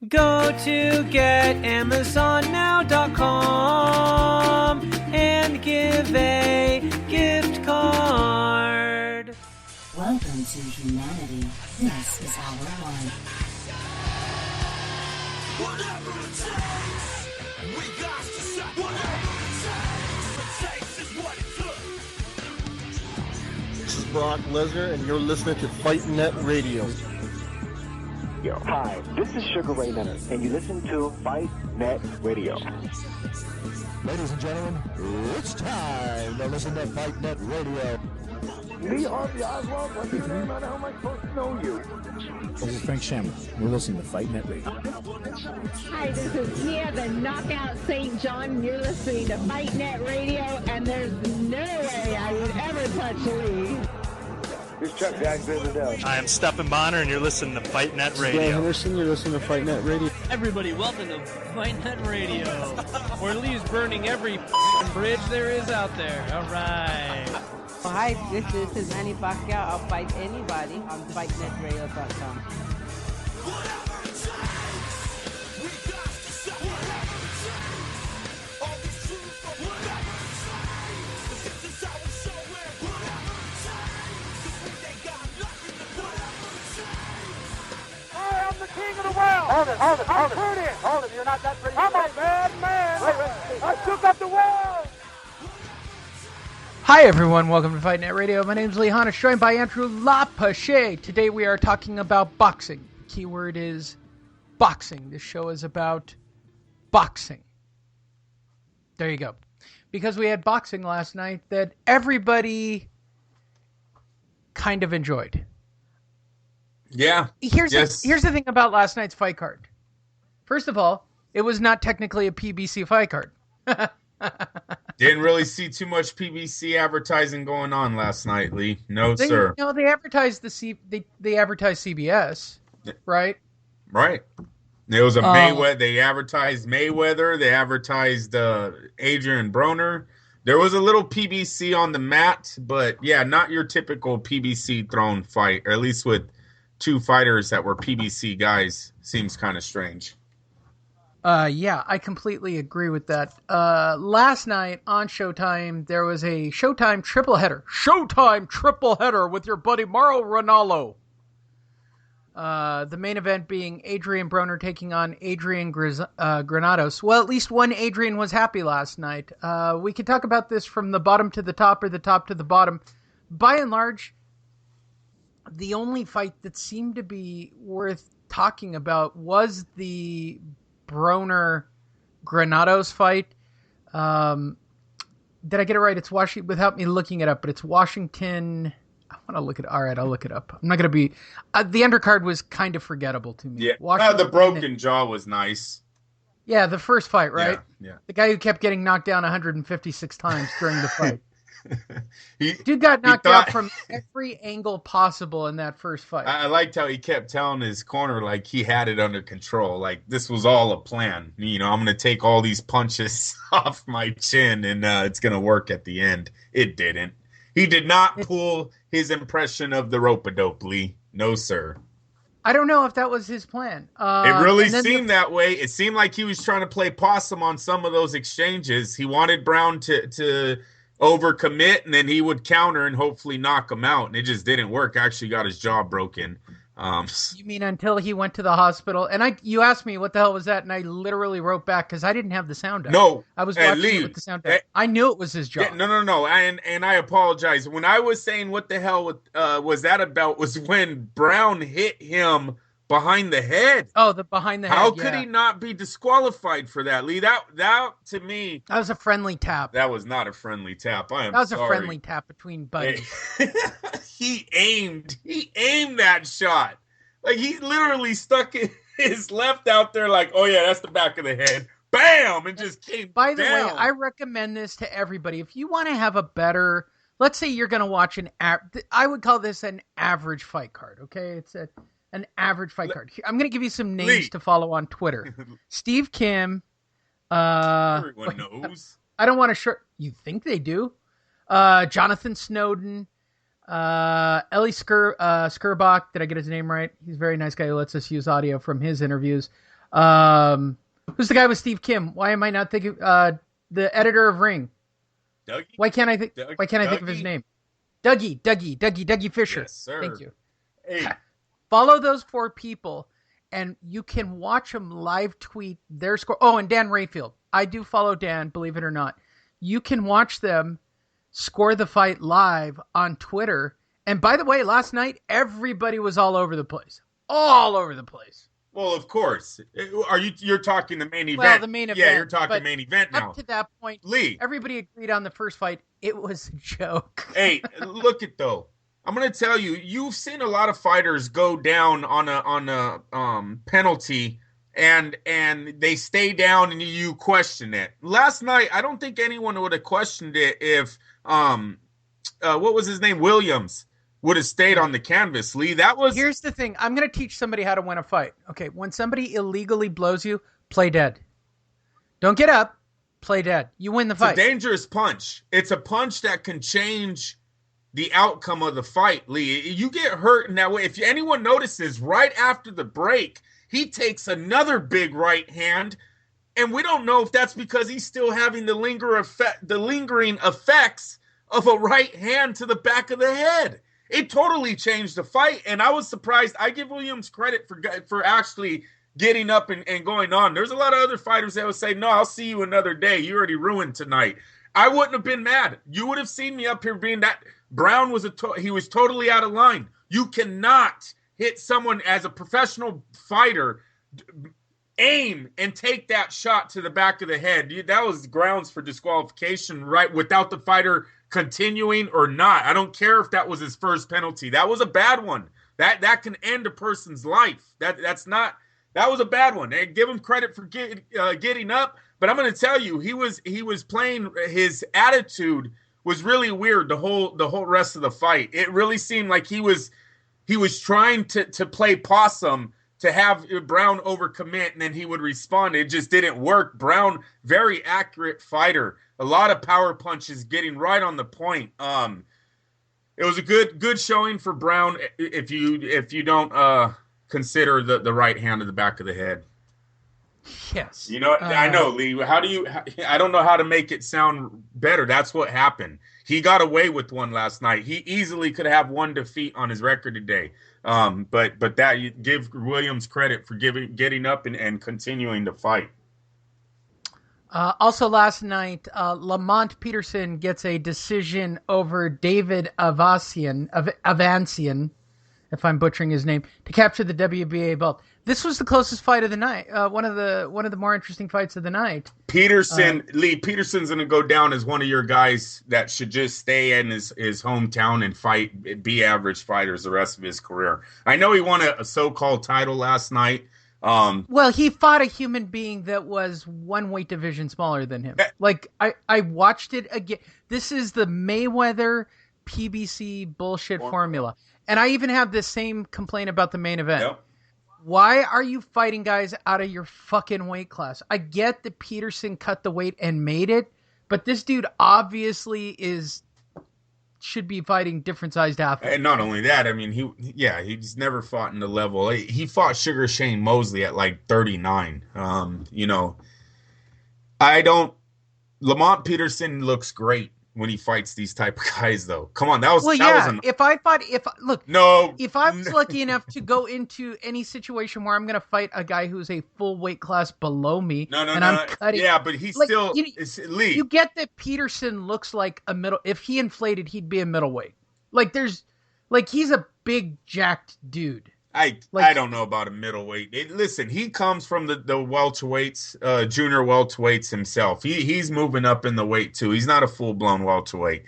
Go to getamazonnow.com and give a gift card. Welcome to humanity. This is our one. Whatever it takes, we got to say whatever it takes is what it took. This is Brock Lesnar, and you're listening to Fight Net Radio. Yo, hi, this is Sugar Ray Leonard, and you listen to Fight Net Radio. Ladies and gentlemen, it's time to listen to Fight Net Radio. Lee-Honish, Oswald, what's your name? I know how am I supposed to know you? This is Frank Shamrock. You're listening to Fight Net Radio. Hi, this is Nia, the Knockout St. John. You're listening to Fight Net Radio, and there's no way I would ever touch Lee. This is Chuck Jackson. I am Stephen Bonner, and you're listening to Fight Net Radio. Dan Henderson, you're listening to Fight Net Radio. Everybody, welcome to Fight Net Radio, where Lee's burning every bridge there is out there. All right. Hi, this is Manny Pacquiao. I'll fight anybody on FightNetRadio.com. Whatever it takes, we got to say whatever it takes. All the truth for whatever it takes. This is how we show it. Whatever it takes. 'Cause we ain't got nothing to whatever it takes. I am the king of the world. Hold it. Hold it. You're not that pretty. I'm a bad man. Wait. I took up the world. Hi everyone, welcome to Fight Net Radio. My name is lee-honish, joined by Andrew Lapache. Today we are talking about boxing. The keyword is boxing. This show is about boxing. There you go. Because we had boxing last night that everybody kind of enjoyed. Yeah. Here's the thing about last night's fight card. First of all, it was not technically a PBC fight card. Didn't really see too much PBC advertising going on last night, Lee. No, sir. No, they advertised they advertised CBS, right? Right. There was a Mayweather. They advertised Mayweather. They advertised Adrien Broner. There was a little PBC on the mat, but yeah, not your typical PBC thrown fight, or at least with two fighters that were PBC guys. Seems kind of strange. Yeah, I completely agree with that. Last night on Showtime, there was a Showtime triple header. Showtime triple header with your buddy Mauro Ranallo. The main event being Adrien Broner taking on Adrian Granados. Well, at least one Adrian was happy last night. We could talk about this from the bottom to the top or the top to the bottom. By and large, the only fight that seemed to be worth talking about was the Broner Granados fight. Did I get it right? It's Washington, without me looking it up, but it's Washington. I want to look it. All right, I'll look it up. I'm not going to be. The undercard was kind of forgettable to me. Yeah, the broken jaw was nice. Yeah, the first fight, right? Yeah. The guy who kept getting knocked down 156 times during the fight. Dude got knocked out from every angle possible in that first fight. I liked how he kept telling his corner like he had it under control. Like this was all a plan. You know, I'm going to take all these punches off my chin and it's going to work at the end. It didn't. He did not pull his impression of the rope-a-dope, Lee. No, sir. I don't know if that was his plan. It really seemed that way. It seemed like he was trying to play possum on some of those exchanges. He wanted Brown to overcommit, and then he would counter and hopefully knock him out, and it just didn't work. Actually got his jaw broken. You mean until he went to the hospital? And you asked me what the hell was that, and I literally wrote back because I didn't have the sound out. No, I was watching it with the sound out. I knew it was his jaw. Yeah, no. And I apologize. When I was saying what the hell was that about was when Brown hit him behind the head. Oh, the behind the head. How could he not be disqualified for that, Lee? That to me, that was a friendly tap. That was not a friendly tap. That was a friendly tap between buddies. He aimed that shot. Like he literally stuck his left out there like, oh yeah, that's the back of the head. Bam! And just came By the down. way, I recommend this to everybody. If you want to have a better, let's say you're going to watch I would call this an average fight card, okay? It's an average fight card. I'm going to give you some names to follow on Twitter. Steve Kim. Everyone knows. I don't want to you think they do? Jonathan Snowden. Ellie Skirbach. Did I get his name right? He's a very nice guy who lets us use audio from his interviews. Who's the guy with Steve Kim? Why am I not thinking? The editor of Ring. Dougie? Why can't I think of his name? Dougie Fisher. Yes, sir. Thank you. Hey. Follow those 4 people, and you can watch them live tweet their score. Oh, and Dan Rayfield. I do follow Dan, believe it or not. You can watch them score the fight live on Twitter. And by the way, last night, everybody was all over the place. All over the place. Well, of course. You're talking the main event? Well, the main event. Yeah, you're talking main event now. Up to that point, Lee, everybody agreed on the first fight. It was a joke. Hey, look at though. I'm going to tell you, you've seen a lot of fighters go down on a penalty and they stay down and you question it. Last night, I don't think anyone would have questioned it if what was his name? Williams would have stayed on the canvas, Lee. Here's the thing. I'm going to teach somebody how to win a fight. Okay, when somebody illegally blows you, play dead. Don't get up, play dead. You win the fight. It's a dangerous punch. It's a punch that can change the outcome of the fight, Lee. You get hurt in that way. If anyone notices, right after the break, he takes another big right hand, and we don't know if that's because he's still having the lingering effects of a right hand to the back of the head. It totally changed the fight, and I was surprised. I give Williams credit for actually getting up and going on. There's a lot of other fighters that would say, no, I'll see you another day. You already ruined tonight. I wouldn't have been mad. You would have seen me up here being that. Brown was he was totally out of line. You cannot hit someone as a professional fighter, aim and take that shot to the back of the head. That was grounds for disqualification, right? Without the fighter continuing or not. I don't care if that was his first penalty. That was a bad one. That can end a person's life. That was a bad one. And give him credit for getting up. But I'm going to tell you, he was playing. His attitude was really weird the whole rest of the fight. It really seemed like he was trying to play possum to have Brown overcommit, and then he would respond. It just didn't work. Brown, very accurate fighter. A lot of power punches, getting right on the point. It was a good showing for Brown if you don't consider the right hand to the back of the head. Yes. You know what? I know, Lee. I don't know how to make it sound better. That's what happened. He got away with one last night. He easily could have one defeat on his record today. But that, you give Williams credit for getting up and continuing to fight. Also last night, Lamont Peterson gets a decision over David Avancian, if I'm butchering his name, to capture the WBA belt. This was the closest fight of the night. One of the more interesting fights of the night. Lee Peterson's going to go down as one of your guys that should just stay in his hometown and fight, be average fighters the rest of his career. I know he won a so-called title last night. Well, he fought a human being that was one weight division smaller than him. Like, I watched it again. This is the Mayweather PBC bullshit formula. And I even have this same complaint about the main event. Yep. Why are you fighting guys out of your fucking weight class? I get that Peterson cut the weight and made it, but this dude obviously should be fighting different sized athletes. And not only that, I mean, he's never fought in the level. He fought Sugar Shane Mosley at like 39. Lamont Peterson looks great when he fights these type of guys, though. Come on, if I was lucky enough to go into any situation where I'm going to fight a guy who's a full weight class below me, I'm cutting. Yeah, but he's like, still Lee. You get that Peterson looks like a middle. If he inflated, he'd be a middleweight. He's a big jacked dude. I don't know about a middleweight. Listen, he comes from the welterweights, junior welterweights himself. He's moving up in the weight too. He's not a full-blown welterweight.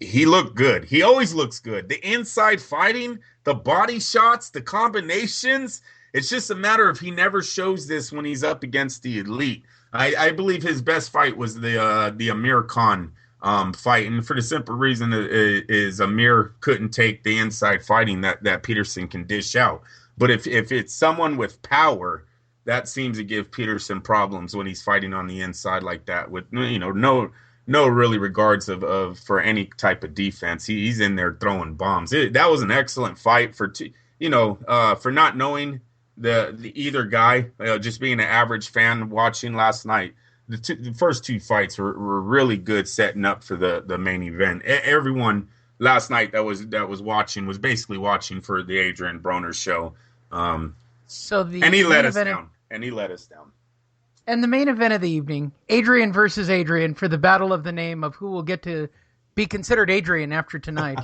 He looked good. He always looks good. The inside fighting, the body shots, the combinations. It's just a matter of he never shows this when he's up against the elite. I believe his best fight was the Amir Khan fight, and for the simple reason is Amir couldn't take the inside fighting that Peterson can dish out. But if it's someone with power, that seems to give Peterson problems when he's fighting on the inside like that with no really regards of for any type of defense. He's in there throwing bombs. That was an excellent fight for not knowing the either guy. Just being an average fan watching last night, the first two fights were really good, setting up for the main event. Everyone last night that was watching was basically watching for the Adrien Broner show. And he let us down. And the main event of the evening, Adrian versus Adrian for the battle of the name of who will get to be considered Adrian after tonight.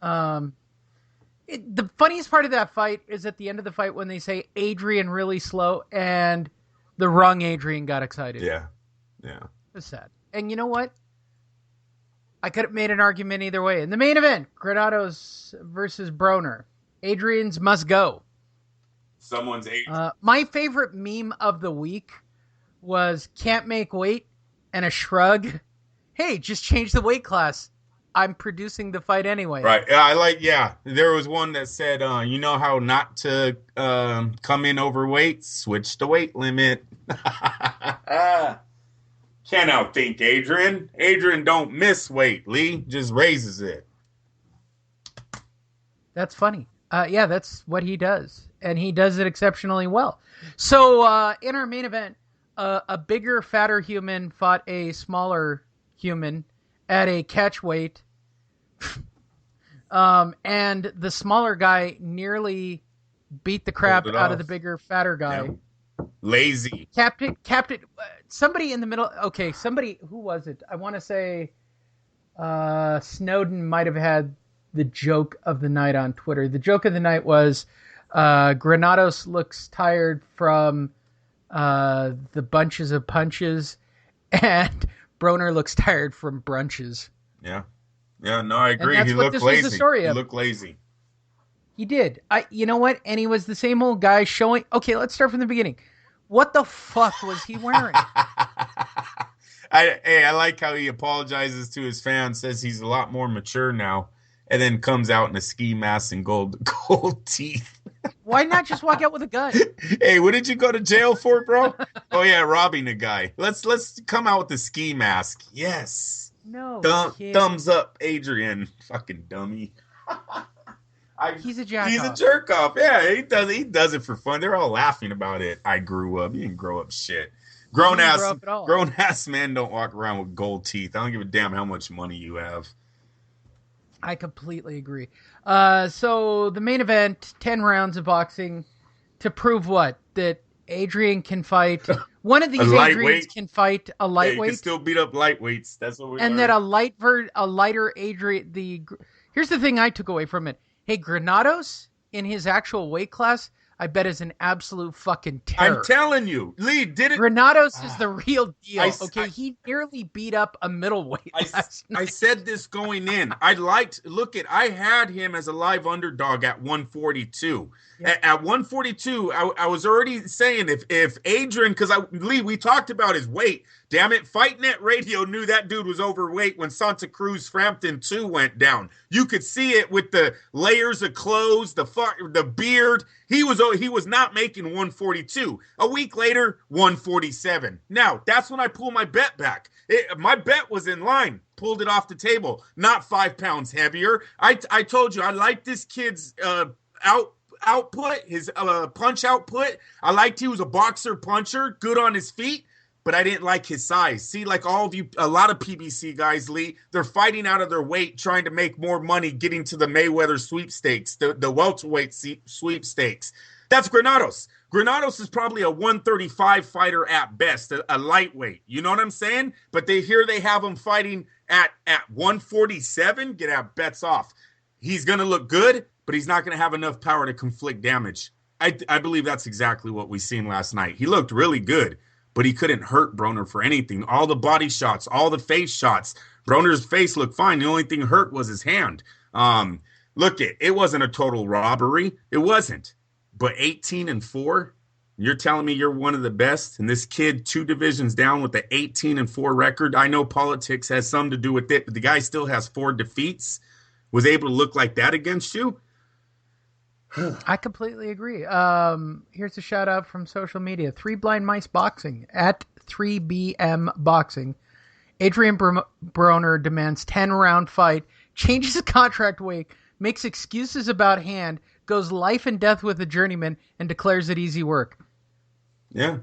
The funniest part of that fight is at the end of the fight when they say Adrian really slow and the wrong Adrian got excited. Yeah. It's sad. And you know what? I could have made an argument either way. In the main event, Granados versus Broner. Adrian's must go. Someone's Adrian. My favorite meme of the week was can't make weight and a shrug. Hey, just change the weight class. I'm producing the fight anyway. Right. There was one that said, you know how not to come in overweight? Switch the weight limit. Can't outthink Adrian. Adrian don't miss weight, Lee. Just raises it. That's funny. That's what he does. And he does it exceptionally well. So in our main event, a bigger, fatter human fought a smaller human at a catch weight. And the smaller guy nearly beat the crap out of the bigger, fatter guy. Yeah. Lazy. Captain, somebody in the middle. Okay, who was it? I want to say Snowden might have had the joke of the night on Twitter. The joke of the night was Granados looks tired from the bunches of punches, and Broner looks tired from brunches. Yeah. Yeah, no, I agree. He looked lazy. He looked lazy. He did. You know what? And he was the same old guy showing. Okay, let's start from the beginning. What the fuck was he wearing? I like how he apologizes to his fans, says he's a lot more mature now, and then comes out in a ski mask and gold teeth. Why not just walk out with a gun? Hey, what did you go to jail for, bro? Oh yeah, robbing a guy. Let's come out with the ski mask. Yes. No. Thumbs up, Adrian. Fucking dummy. He's a jack. He's a jerk off. Yeah, he does it for fun. They're all laughing about it. I grew up. You didn't grow up shit. Grown ass men don't walk around with gold teeth. I don't give a damn how much money you have. I completely agree. So the main event, 10 rounds of boxing to prove what? That Adrian can fight. One of these Adrians can fight a lightweight. He can still beat up lightweights. That's what we learned. That a lighter Adrian. Here's the thing I took away from it. Hey, Granados in his actual weight class, I bet is an absolute fucking terror. I'm telling you, Lee did it. Granados is the real deal. He nearly beat up a middleweight. I said this going in. I had him as a live underdog at 142. Yeah. At 142, I was already saying if Adrian, because Lee, we talked about his weight. Damn it, Fight Net Radio knew that dude was overweight when Santa Cruz Frampton 2 went down. You could see it with the layers of clothes, the beard. He was not making 142. A week later, 147. Now, that's when I pull my bet back. My bet was in line. Pulled it off the table. Not 5 pounds heavier. I told you, I like this kid's output, his punch output. I liked he was a boxer puncher, good on his feet. But I didn't like his size. See, like all of you, a lot of PBC guys, Lee, they're fighting out of their weight, trying to make more money, getting to the Mayweather sweepstakes, the welterweight sweepstakes. That's Granados. Granados is probably a 135 fighter at best, a lightweight. You know what I'm saying? But they have him fighting at 147. Get out, bets off. He's going to look good, but he's not going to have enough power to conflict damage. I believe that's exactly what we seen last night. He looked really good, but he couldn't hurt Broner for anything. All the body shots, all the face shots. Broner's face looked fine. The only thing hurt was his hand. It wasn't a total robbery. It wasn't. But 18-4, you're telling me you're one of the best? And this kid 2 divisions down with the 18-4 record. I know politics has something to do with it, but the guy still has 4 defeats. Was able to look like that against you? I completely agree. Here's a shout out from social media. 3 Blind Mice Boxing at 3BM Boxing. Adrien Broner demands 10-round fight, changes the contract weight, makes excuses about hand, goes life and death with the journeyman, and declares it easy work. Yeah.